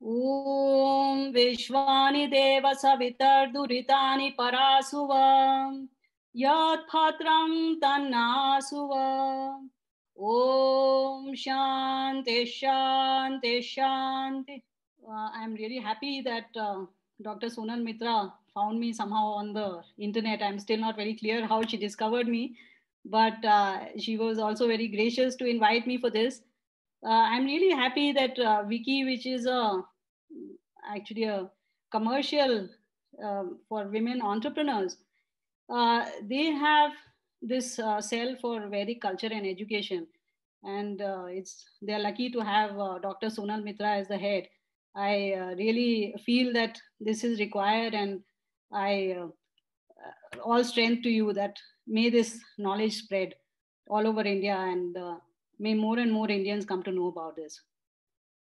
Om विश्वानि Dev सवितर्दुरितानि परासुव यत्पात्रं तन्नासुव Om Shanti Shanti Shanti. I'm really happy that Dr. Sonal Mitra found me somehow on the internet. I'm still not very clear how she discovered me, but she was also very gracious to invite me for this. I'm really happy that Wiki, which is actually a commercial for women entrepreneurs, they have this cell for Vedic culture and education, and they're lucky to have Dr. Sonal Mitra as the head. I really feel that this is required, and I all strength to you that may this knowledge spread all over India, and may more and more Indians come to know about this.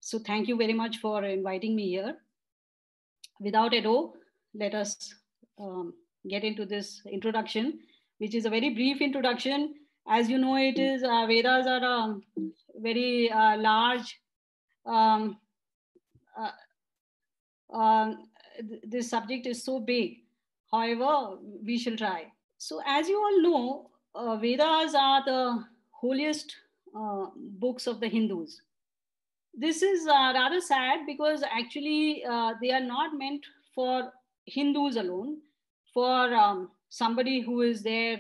So thank you very much for inviting me here. Without ado, let us get into this introduction, which is a very brief introduction. As you know, it is Vedas are a very large. This subject is so big. However, we shall try. So, as you all know, Vedas are the holiest books of the Hindus. This is rather sad because actually they are not meant for Hindus alone, for somebody who is there,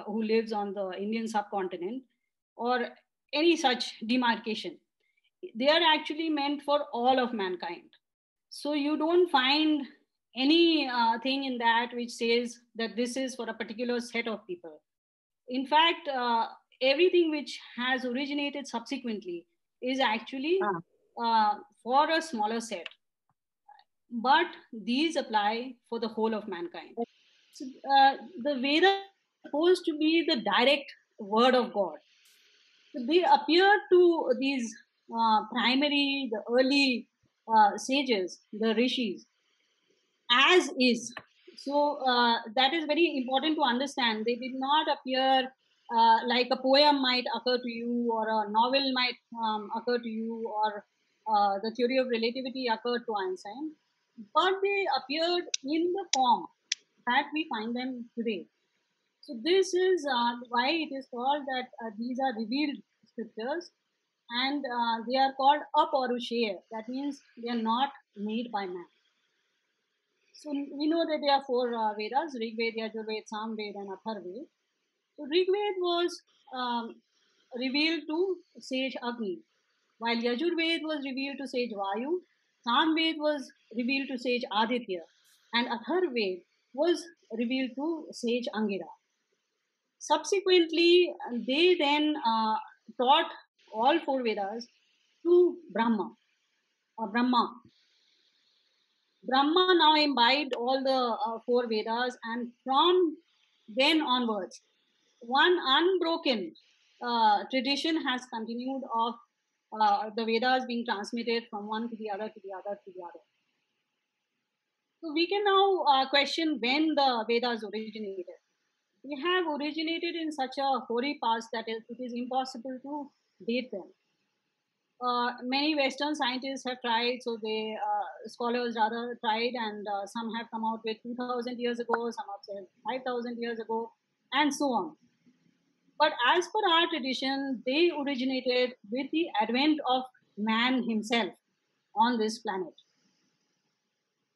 who lives on the Indian subcontinent, or any such demarcation. They are actually meant for all of mankind. So you don't find any thing in that which says that this is for a particular set of people. In fact, everything which has originated subsequently is actually for a smaller set. But these apply for the whole of mankind. So, the Vedas are supposed to be the direct word of God. So they appear to these the early sages, the rishis, as is. So that is very important to understand. They did not appear like a poem might occur to you, or a novel might occur to you, or the theory of relativity occurred to Einstein, but they appeared in the form that we find them today. So this is why it is called that these are revealed scriptures, and they are called aparusheya. That means they are not made by man. So we know that there are four Vedas: Rig Veda, Yajurveda, Samveda, and Atharveda. So Rig Veda was revealed to sage Agni, while Yajurveda was revealed to sage Vayu, Samveda was revealed to sage Aditya, and Atharveda was revealed to sage Angira. Subsequently, they then taught all four Vedas to Brahma. Brahma now imbibed all the four Vedas, and from then onwards, one unbroken tradition has continued of the Vedas being transmitted from one to the other, to the other, to the other. So we can now question when the Vedas originated. They have originated in such a hoary past that it is impossible to date them. Many Western scientists have tried, so they scholars rather tried, and some have come out with 2,000 years ago, some have said 5,000 years ago, and so on. But as per our tradition, they originated with the advent of man himself on this planet.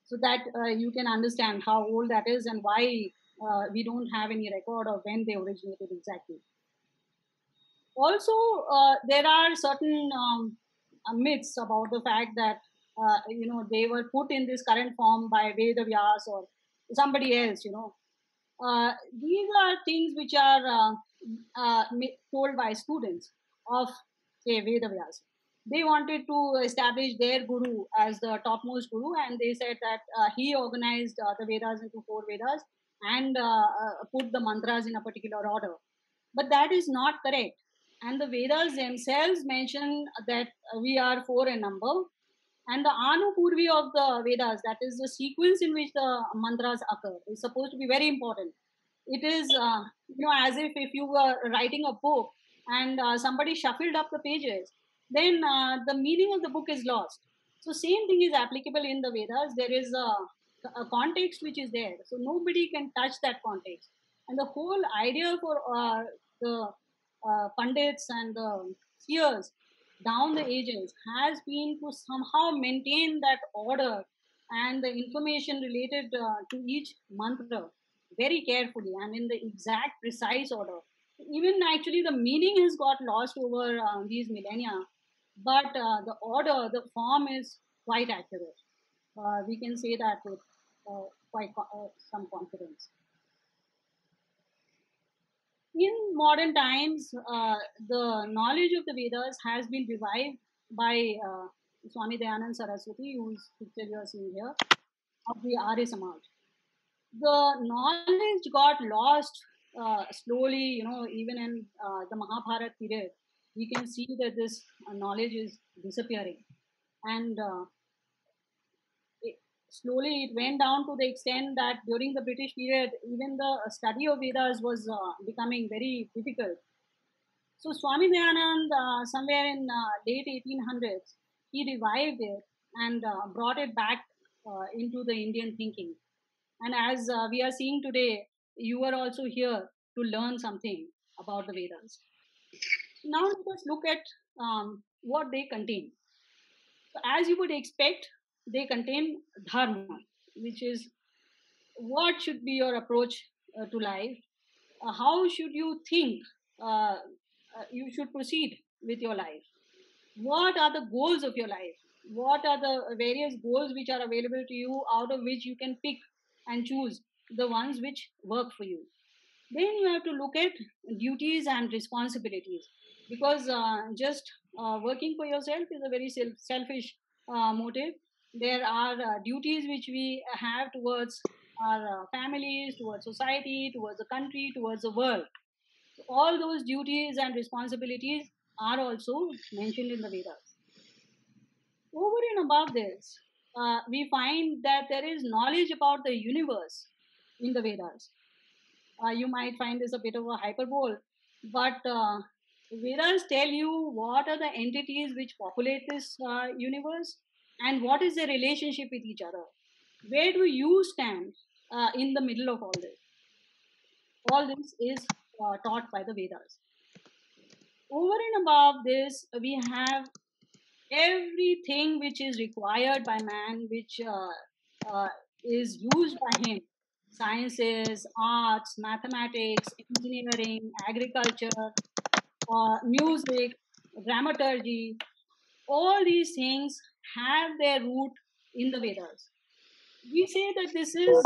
So that you can understand how old that is and why we don't have any record of when they originated exactly. Also, there are certain myths about the fact that they were put in this current form by Veda Vyas or somebody else. These are things which are told by students of, say, Veda Vyas. They wanted to establish their guru as the topmost guru, and they said that he organized the Vedas into four Vedas and put the mantras in a particular order. But that is not correct. And the Vedas themselves mention that we are four in number. And the Anupurvi of the Vedas, that is the sequence in which the mantras occur, is supposed to be very important. It is, as if you were writing a book and somebody shuffled up the pages, then the meaning of the book is lost. So same thing is applicable in the Vedas. There is a context which is there, so nobody can touch that context. And the whole idea for the pundits and the seers down the ages has been to somehow maintain that order and the information related to each mantra very carefully and in the exact precise order. Even actually the meaning has got lost over these millennia, but the order, the form is quite accurate. We can say that with some confidence. In modern times, the knowledge of the Vedas has been revived by Swami Dayanand Saraswati, whose picture you are seeing here, of the Arya Samaj. The knowledge got lost slowly, even in the Mahabharata period. We can see that this knowledge is disappearing. And it, slowly it went down to the extent that during the British period, even the study of Vedas was becoming very difficult. So Swami Dayanand, somewhere in late 1800s, he revived it and brought it back into the Indian thinking. And as we are seeing today, you are also here to learn something about the Vedas. Now let us look at what they contain. So as you would expect, they contain dharma, which is what should be your approach to life. How should you think you should proceed with your life? What are the goals of your life? What are the various goals which are available to you, out of which you can pick and choose the ones which work for you? Then you have to look at duties and responsibilities, because just working for yourself is a very selfish motive. There are duties which we have towards our families, towards society, towards the country, towards the world. So all those duties and responsibilities are also mentioned in the Vedas. Over and above this, we find that there is knowledge about the universe in the Vedas. You might find this a bit of a hyperbole, but Vedas tell you what are the entities which populate this universe and what is their relationship with each other. Where do you stand in the middle of all this? All this is taught by the Vedas. Over and above this, we have everything which is required by man, which is used by him: sciences, arts, mathematics, engineering, agriculture, music, dramaturgy. All these things have their root in the Vedas. We say that this is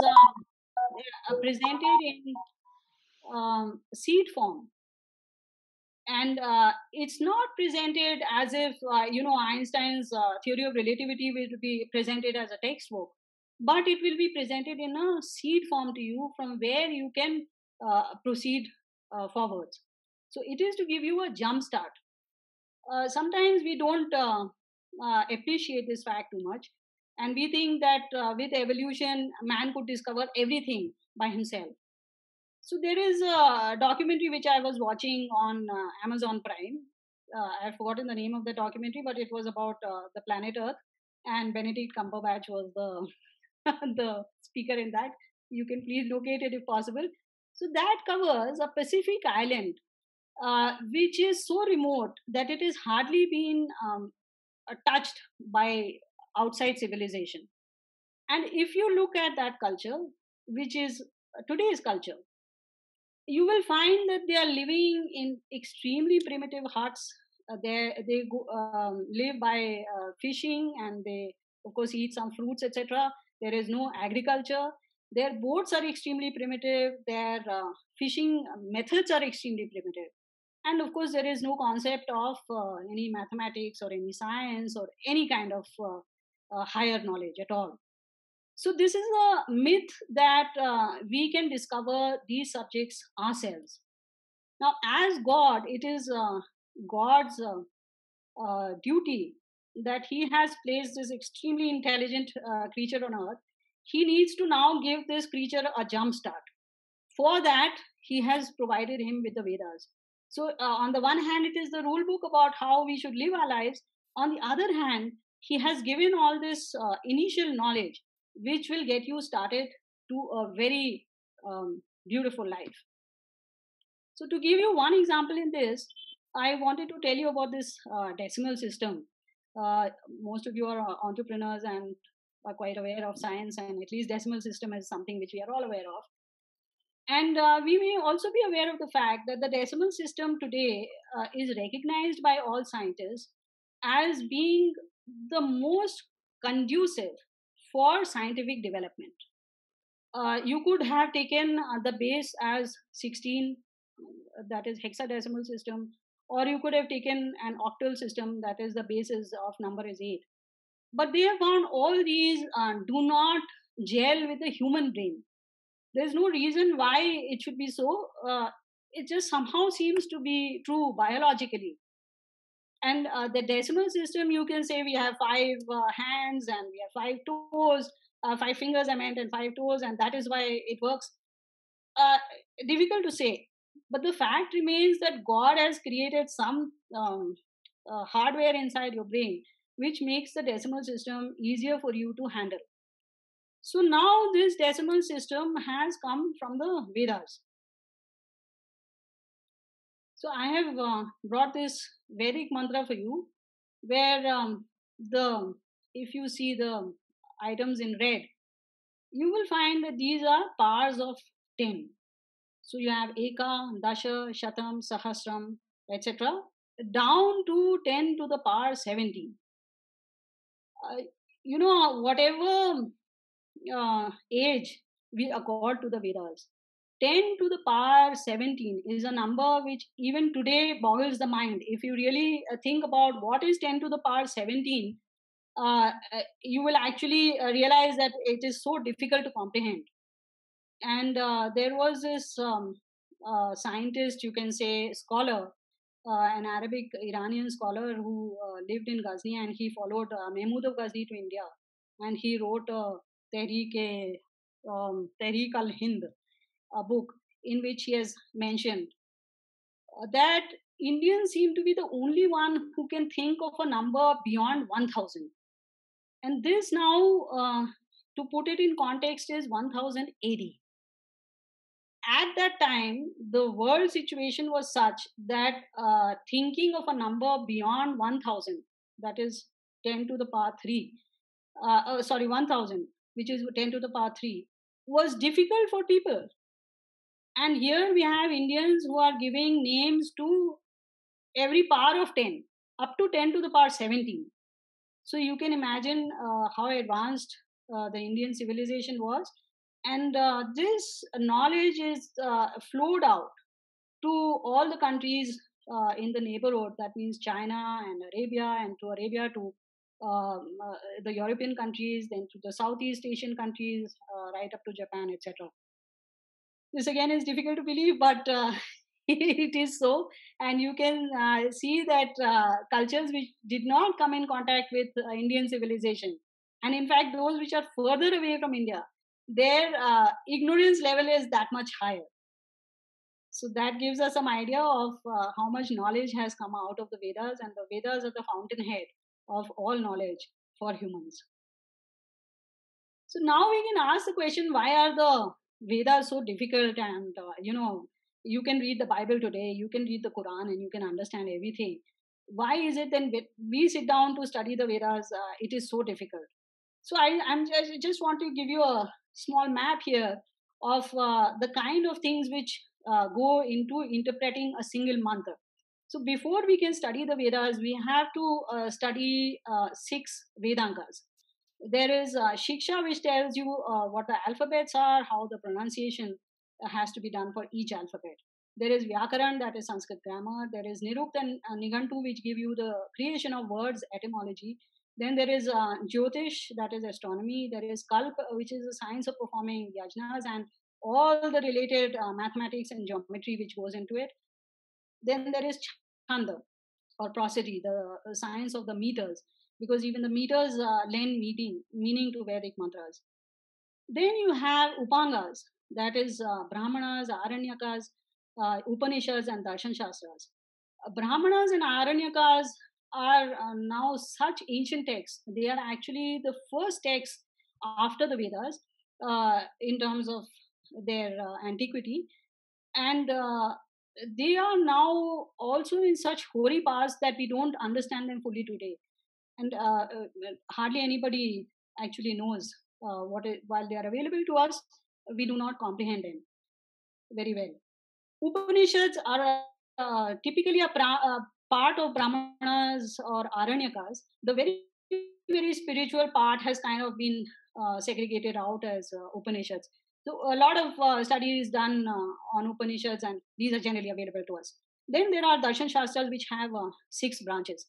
presented in seed form, and it's not presented as if Einstein's theory of relativity will be presented as a textbook, but it will be presented in a seed form to you from where you can proceed forwards. So it is to give you a jump start. Sometimes we don't appreciate this fact too much, and we think that with evolution man could discover everything by himself. So there is a documentary which I was watching on Amazon Prime. I've forgotten the name of the documentary, but it was about the planet Earth, and Benedict Cumberbatch was the the speaker in that. You can please locate it if possible. So that covers a Pacific island, which is so remote that it is hardly been touched by outside civilization. And if you look at that culture, which is today's culture, you will find that they are living in extremely primitive huts. They live by fishing, and they of course eat some fruits, etc. There is no agriculture. Their boats are extremely primitive. Their fishing methods are extremely primitive, and of course there is no concept of any mathematics or any science or any kind of higher knowledge at all. So this is a myth that we can discover these subjects ourselves. Now, as God, it is God's duty that He has placed this extremely intelligent creature on earth. He needs to now give this creature a jump start. For that, He has provided him with the Vedas. So, on the one hand, it is the rule book about how we should live our lives. On the other hand, he has given all this initial knowledge, which will get you started to a very beautiful life. So, to give you one example in this, I wanted to tell you about this decimal system. Most of you are entrepreneurs and are quite aware of science, and at least decimal system is something which we are all aware of. And we may also be aware of the fact that the decimal system today is recognized by all scientists as being the most conducive for scientific development. You could have taken the base as 16, that is hexadecimal system, or you could have taken an octal system, that is the basis of number is 8. But they have found all these do not gel with the human brain. There's no reason why it should be so. It just somehow seems to be true biologically. And the decimal system, you can say we have 5 hands and we have 5 toes, 5 fingers, I meant, and 5 toes, and that is why it works. Uh, Difficult to say. But the fact remains that God has created some hardware inside your brain which makes the decimal system easier for you to handle. So now this decimal system has come from the Vedas. So I have brought this Vedic mantra for you, where the if you see the items in red, you will find that these are powers of 10. So you have Eka, Dasha, Shatam, Sahasram, etc. down to 10 to the power 17. Whatever age we accord to the Vedas, 10 to the power 17 is a number which even today boggles the mind. If you really think about what is 10 to the power 17, you will actually realize that it is so difficult to comprehend. And there was this scientist, you can say scholar, an Arabic Iranian scholar who lived in Ghazni, and he followed Mahmud of Ghazni to India, and he wrote Tehreek al Hind, a book in which he has mentioned that Indians seem to be the only one who can think of a number beyond 1000. And this now, to put it in context, is 1000 AD. At that time, the world situation was such that thinking of a number beyond 1000, that is 10 to the power 3, 1000, which is 10 to the power 3, was difficult for people. And here we have Indians who are giving names to every power of 10, up to 10 to the power 17. So you can imagine how advanced the Indian civilization was. And this knowledge is flowed out to all the countries in the neighborhood. That means China and Arabia, and to Arabia to the European countries, then to the Southeast Asian countries, right up to Japan, etc. This again is difficult to believe, but it is so. And you can see that cultures which did not come in contact with Indian civilization, and in fact, those which are further away from India, their ignorance level is that much higher. So that gives us some idea of how much knowledge has come out of the Vedas, and the Vedas are the fountainhead of all knowledge for humans. So now we can ask the question, why are the Vedas so difficult? And you can read the Bible today, you can read the Quran, and you can understand everything. Why is it then we sit down to study the Vedas, it is so difficult? So I just want to give you a small map here of the kind of things which go into interpreting a single mantra. So before we can study the Vedas, we have to study 6 Vedangas. There is Shiksha, which tells you what the alphabets are, how the pronunciation has to be done for each alphabet. There is Vyakaran, that is Sanskrit grammar. There is Nirukta and Nigantu, which give you the creation of words, etymology. Then there is Jyotish, that is astronomy. There is Kalp, which is the science of performing yajnas and all the related mathematics and geometry which goes into it. Then there is Chanda or prosody, the science of the meters, because even the meters lend meaning to Vedic mantras. Then you have Upangas, that is Brahmanas, Aranyakas, Upanishads, and Darshan Shastras. Brahmanas and Aranyakas are now such ancient texts. They are actually the first texts after the Vedas in terms of their antiquity, and they are now also in such hoary past that we don't understand them fully today, and hardly anybody actually knows while they are available to us, we do not comprehend them very well. Upanishads are typically a part of Brahmanas or Aranyakas. The very spiritual part has kind of been segregated out as Upanishads. So a lot of study is done on Upanishads, and these are generally available to us. Then there are Darshan Shastras, which have six branches,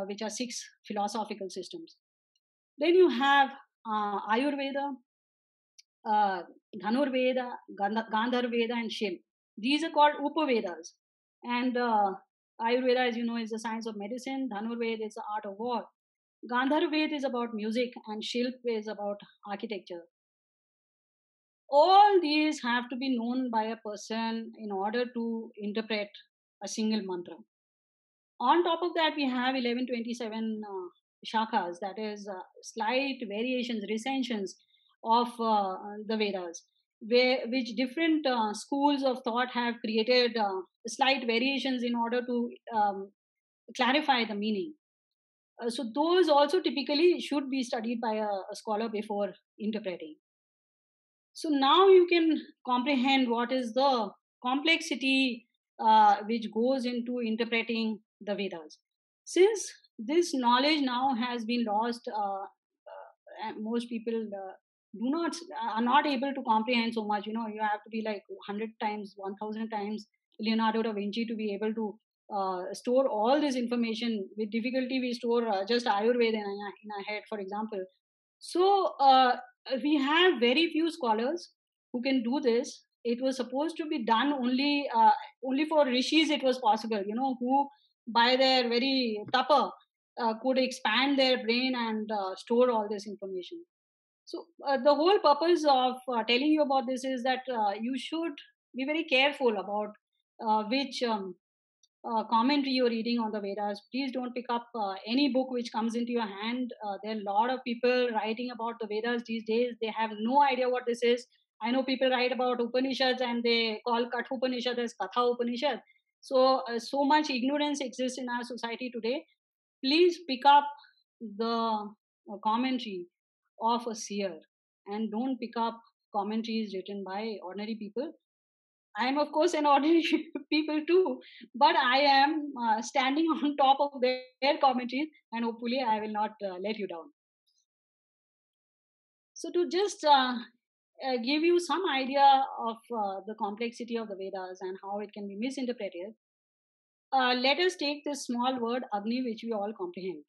which are six philosophical systems. Then you have Ayurveda, uh, Dhanurveda, Gandharveda, and Shiv. These are called Upavedas. And Ayurveda, as you know, is the science of medicine. Dhanurveda is the art of war. Gandharveda is about music, and Shilp is about architecture. All these have to be known by a person in order to interpret a single mantra. On top of that, we have 1127 shakhas, that is slight variations, recensions of the Vedas, which different schools of thought have created slight variations in order to clarify the meaning. So those also typically should be studied by a scholar before interpreting. So now you can comprehend what is the complexity which goes into interpreting the Vedas. Since this knowledge now has been lost, and most people do not are not able to comprehend so much. You know, you have to be like 100 times, 1,000 times Leonardo da Vinci to be able to store all this information. With difficulty, we store just Ayurveda in our head, for example. So we have very few scholars who can do this. It was supposed to be done only for rishis. It was possible, you know, who by their very tapa could expand their brain and store all this information. So the whole purpose of telling you about this is that you should be very careful about which commentary you're reading on the Vedas. Please don't pick up any book which comes into your hand. There are a lot of people writing about the Vedas these days. They have no idea what this is. I know people write about Upanishads and they call Katha Upanishad as Katha Upanishad. So, so much ignorance exists in our society today. Please pick up the commentary of a seer, and don't pick up commentaries written by ordinary people. I am, of course, an ordinary people too, but I am standing on top of their commentaries, and hopefully, I will not let you down. So, to just give you some idea of the complexity of the Vedas and how it can be misinterpreted, let us take this small word Agni, which we all comprehend,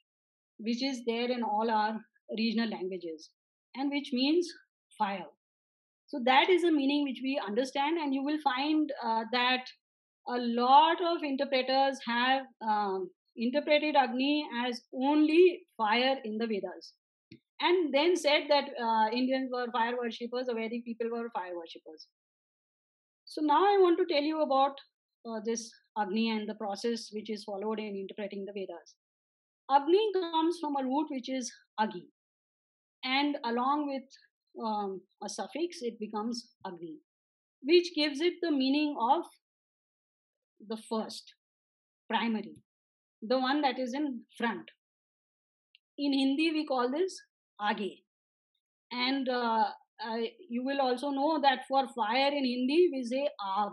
which is there in all our regional languages, and which means fire. So that is a meaning which we understand, and you will find that a lot of interpreters have interpreted Agni as only fire in the Vedas, and then said that Indians were fire worshippers, or Vedic people were fire worshippers. So now I want to tell you about this Agni and the process which is followed in interpreting the Vedas. Agni comes from a root which is Agi, and along with a suffix, it becomes Agni, which gives it the meaning of the first, primary, the one that is in front. In Hindi, we call this Age. And you will also know that for fire in Hindi, we say Aag.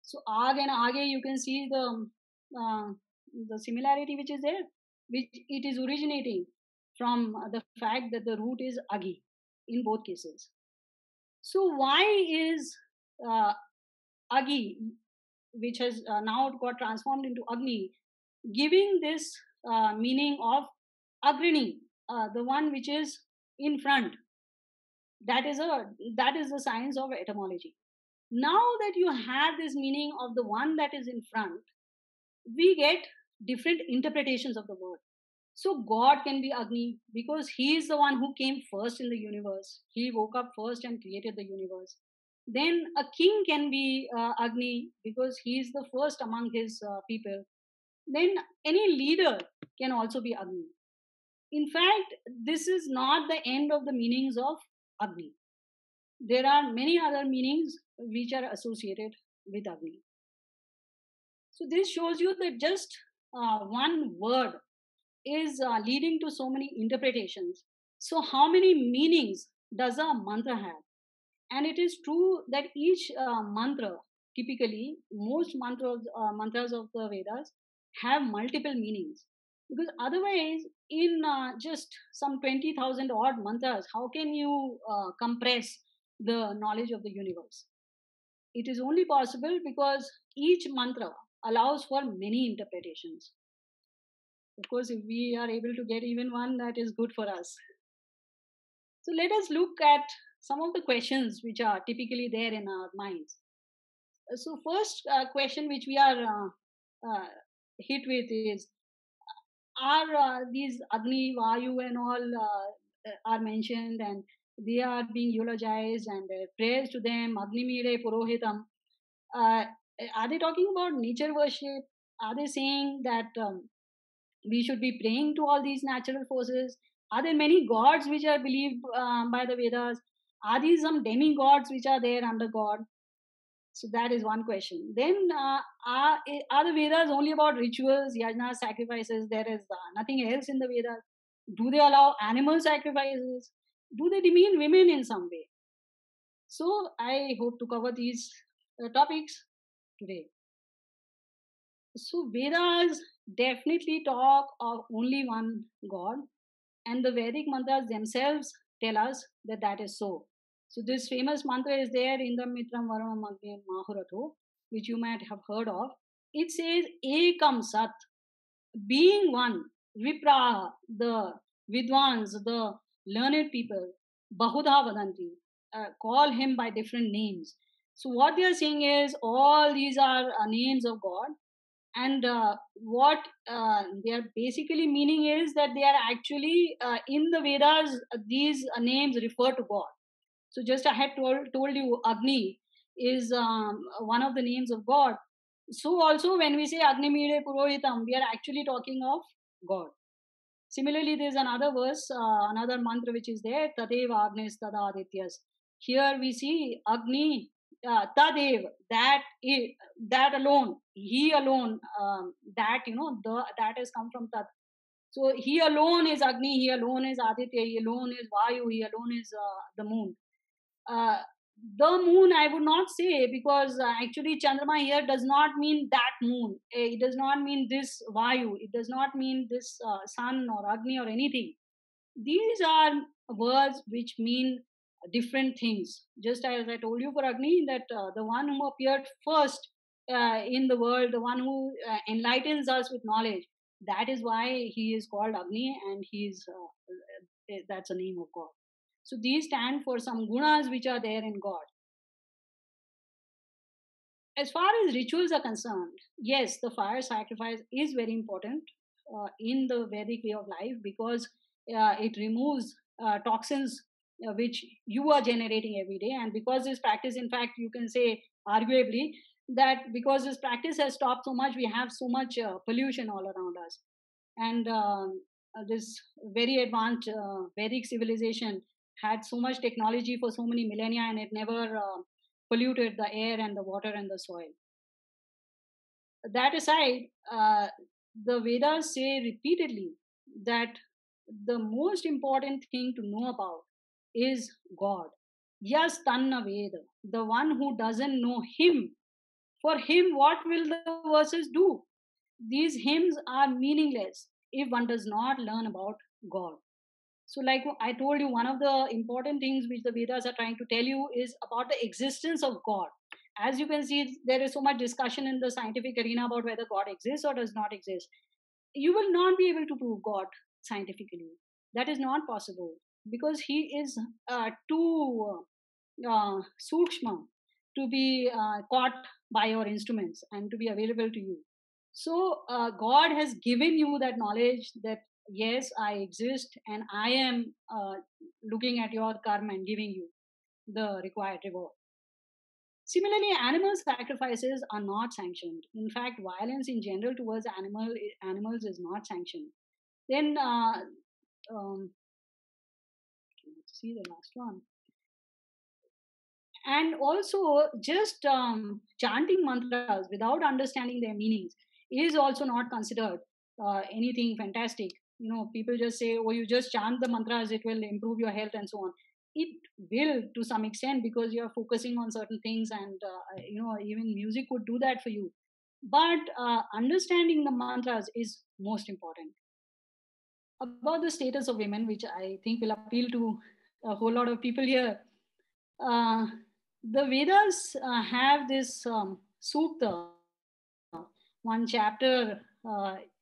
So Aag and Age, you can see the similarity which is there, which it is originating from the fact that the root is Agi in both cases. So why is Agi, which has now got transformed into Agni, giving this meaning of Agrini, the one which is in front? That is the science of etymology. Now that you have this meaning of the one that is in front, we get different interpretations of the word. So God can be Agni because he is the one who came first in the universe. He woke up first and created the universe. Then a king can be Agni because he is the first among his people. then any leader can also be Agni. In fact, this is not the end of the meanings of Agni. There are many other meanings which are associated with Agni. So this shows you that just one word is leading to so many interpretations. So how many meanings does a mantra have? And it is true that each mantra, typically most mantras of the Vedas have multiple meanings, because otherwise in just some 20,000 odd mantras, how can you compress the knowledge of the universe? It is only possible because each mantra allows for many interpretations. Of course, if we are able to get even one, that is good for us. So let us look at some of the questions which are typically there in our minds. So first question which we are hit with is, are these Agni, Vayu and all are mentioned, and they are being eulogized and prayers to them, Agni Mire Purohitam. Uh, are they talking about nature worship? Are they saying that we should be praying to all these natural forces? Are there many gods which are believed by the Vedas? Are these some demigods which are there under God? So that is one question. Then, are the Vedas only about rituals, yajnas, sacrifices? There is nothing else in the Vedas. Do they allow animal sacrifices? Do they demean women in some way? So I hope to cover these topics today. So Vedas definitely talk of only one God, and the Vedic mantras themselves tell us that that is so. So this famous mantra is there in the Mitram Varma Magni Mahuratho, which you might have heard of. It says Ekam Sat, being one. Vipraha, the Vidwans, the learned people, Bahudha Vadanti, call him by different names. So what they are saying is all these are names of God, and what they are basically meaning is that they are actually in the Vedas, these names refer to God. So just I had told you Agni is one of the names of God. So also when we say Agni Mire Purohitam, we are actually talking of God. Similarly, there is another verse, another mantra which is there, Tadeva Agnes Tada Adityas. Here we see Agni, Tadev, that alone, he alone, that, that has come from Tat. So he alone is Agni, he alone is Aditya, he alone is Vayu, he alone is the moon. Uh, the moon, I would not say, because actually Chandrama here does not mean that moon. It does not mean this Vayu. It does not mean this sun or Agni or anything. These are words which mean different things. Just as I told you for Agni, that the one who appeared first in the world, the one who enlightens us with knowledge, that is why he is called Agni, and that's a name of God. So these stand for some gunas which are there in God. As far as rituals are concerned, yes, the fire sacrifice is very important in the Vedic way of life, because it removes toxins which you are generating every day. And because this practice, in fact, you can say arguably that because this practice has stopped so much, we have so much pollution all around us. And this very advanced Vedic civilization had so much technology for so many millennia, and it never polluted the air and the water and the soil. That aside, the Vedas say repeatedly that the most important thing to know about is God. Yas Tanna Veda, the one who doesn't know Him, for him, what will the verses do? These hymns are meaningless if one does not learn about God. So, like I told you, one of the important things which the Vedas are trying to tell you is about the existence of God. As you can see, there is so much discussion in the scientific arena about whether God exists or does not exist. You will not be able to prove God scientifically. That is not possible, because He is too sukshma to be caught by your instruments and to be available to you. So God has given you that knowledge that yes, I exist, and I am looking at your karma and giving you the required reward. Similarly, animal sacrifices are not sanctioned. In fact, violence in general towards animals is not sanctioned. Then, let's see the last one. And also, just chanting mantras without understanding their meanings is also not considered anything fantastic. People just say, oh, you just chant the mantras, it will improve your health and so on. It will to some extent, because you are focusing on certain things, and even music would do that for you. But understanding the mantras is most important. About the status of women, which I think will appeal to a whole lot of people here. uh, the Vedas have this sukta, one chapter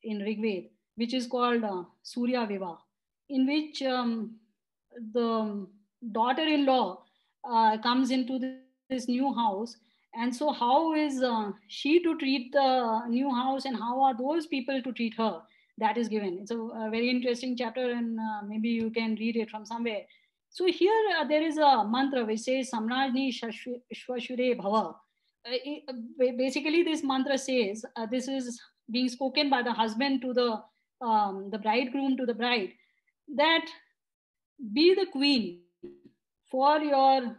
in Rigved, which is called Surya Viva, in which the daughter-in-law comes into this new house. And so, how is she to treat the new house, and how are those people to treat her? That is given. It's a very interesting chapter, and maybe you can read it from somewhere. So here there is a mantra which says Samrajni Shwashure Bhava. Basically, this mantra says this is being spoken by the husband to the bridegroom to the bride, that be the queen for your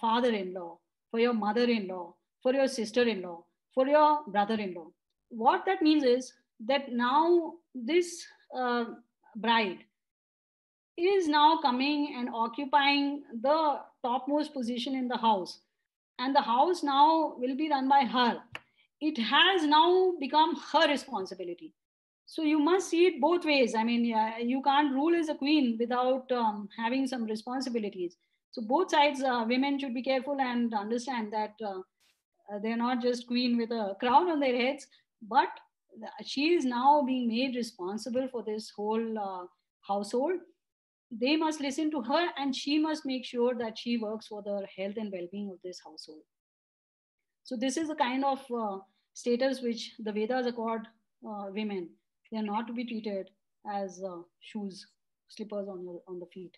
father-in-law, for your mother-in-law, for your sister-in-law, for your brother-in-law. What that means is that now this bride is now coming and occupying the topmost position in the house, and the house now will be run by her. It has now become her responsibility. So you must see it both ways. I mean, yeah, you can't rule as a queen without having some responsibilities. So both sides, women should be careful and understand that they're not just queen with a crown on their heads, but she is now being made responsible for this whole household. They must listen to her, and she must make sure that she works for the health and well-being of this household. So this is the kind of status which the Vedas accord women. They are not to be treated as shoes, slippers on the feet.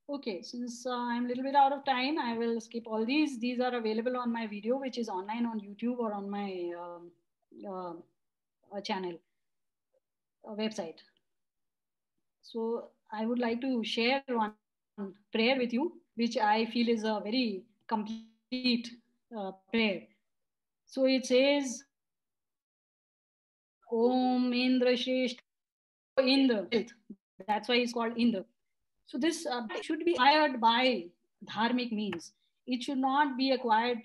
Okay, since I'm a little bit out of time, I will skip all these. These are available on my video, which is online on YouTube or on my channel, website. So I would like to share one prayer with you, which I feel is a very complete prayer. So it says, Om Indra Shresht. Indra, that's why he's called Indra. So this should be acquired by dharmic means. It should not be acquired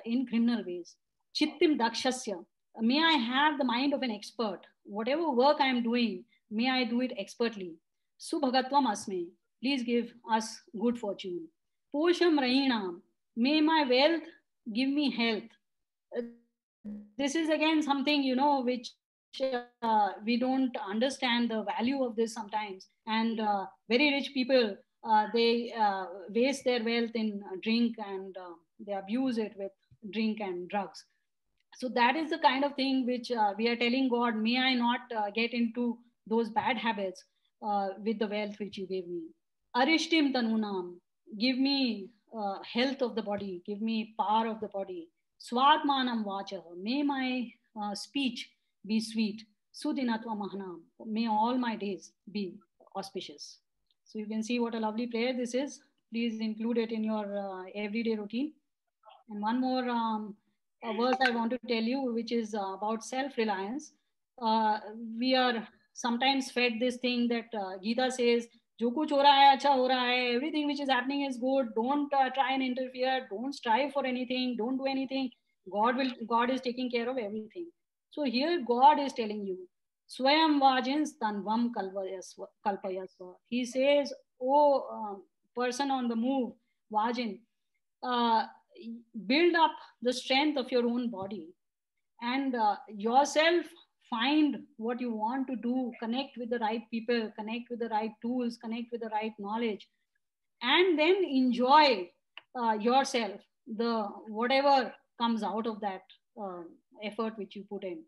in criminal ways. Chittim Dakshasya. May I have the mind of an expert. Whatever work I am doing, may I do it expertly. Subhagatvam Asme. Please give us good fortune. Posham Rahinam. May my wealth give me health. This is again something, which we don't understand the value of this sometimes. And very rich people, they waste their wealth in drink, and they abuse it with drink and drugs. So that is the kind of thing which we are telling God, may I not get into those bad habits with the wealth which you gave me. Arishtim Tanunam, give me health of the body, give me power of the body. Swadmanam Vacha, may my speech be sweet. Sudinatva Mahanam, may all my days be auspicious. So you can see what a lovely prayer this is. Please include it in your everyday routine. And one more a verse I want to tell you, which is about self-reliance. Uh, we are sometimes fed this thing that Gita says, "Jo kuch ho raha hai, acha ho raha hai. Everything which is happening is good. Don't try and interfere. Don't strive for anything. Don't do anything. God is taking care of everything." So here God is telling you, "Swayam vajins tanvam kalpayasva." He says, "Oh, person on the move, vajin." Uh, Build up the strength of your own body, and yourself find what you want to do, connect with the right people, connect with the right tools, connect with the right knowledge, and then enjoy yourself, the whatever comes out of that uh, effort which you put in.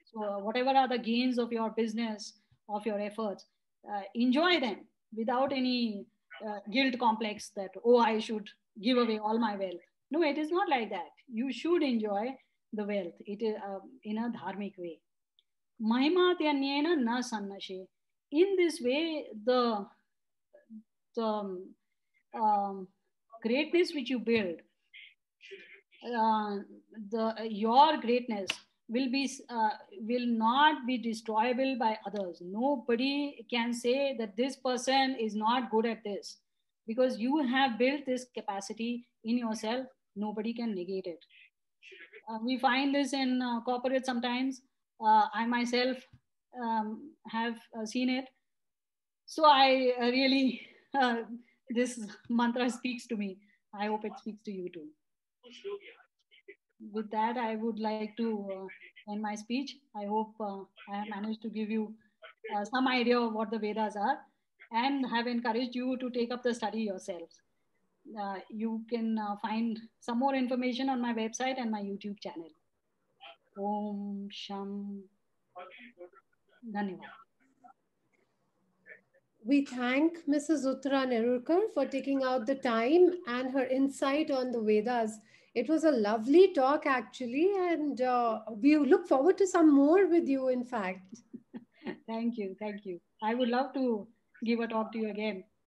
So whatever are the gains of your business, of your efforts, enjoy them without any guilt complex that, oh, I should give away all my wealth. No, it is not like that. You should enjoy the wealth. It is in a dharmic way. Mahima tyanyena na sannashe. In this way, the greatness which you build, uh, your greatness will be will not be destroyable by others. Nobody can say that this person is not good at this, because you have built this capacity in yourself. Nobody can negate it. We find this in corporate sometimes. I myself have seen it. So I really this mantra speaks to me. I hope it speaks to you too. With that, I would like to end my speech. I hope I have managed to give you some idea of what the Vedas are, and have encouraged you to take up the study yourselves. You can find some more information on my website and my YouTube channel. Om Sham. Dhanyavad. We thank Mrs. Uttara Nerurkar for taking out the time and her insight on the Vedas. It was a lovely talk, actually, and we look forward to some more with you, in fact. Thank you. Thank you. I would love to give a talk to you again.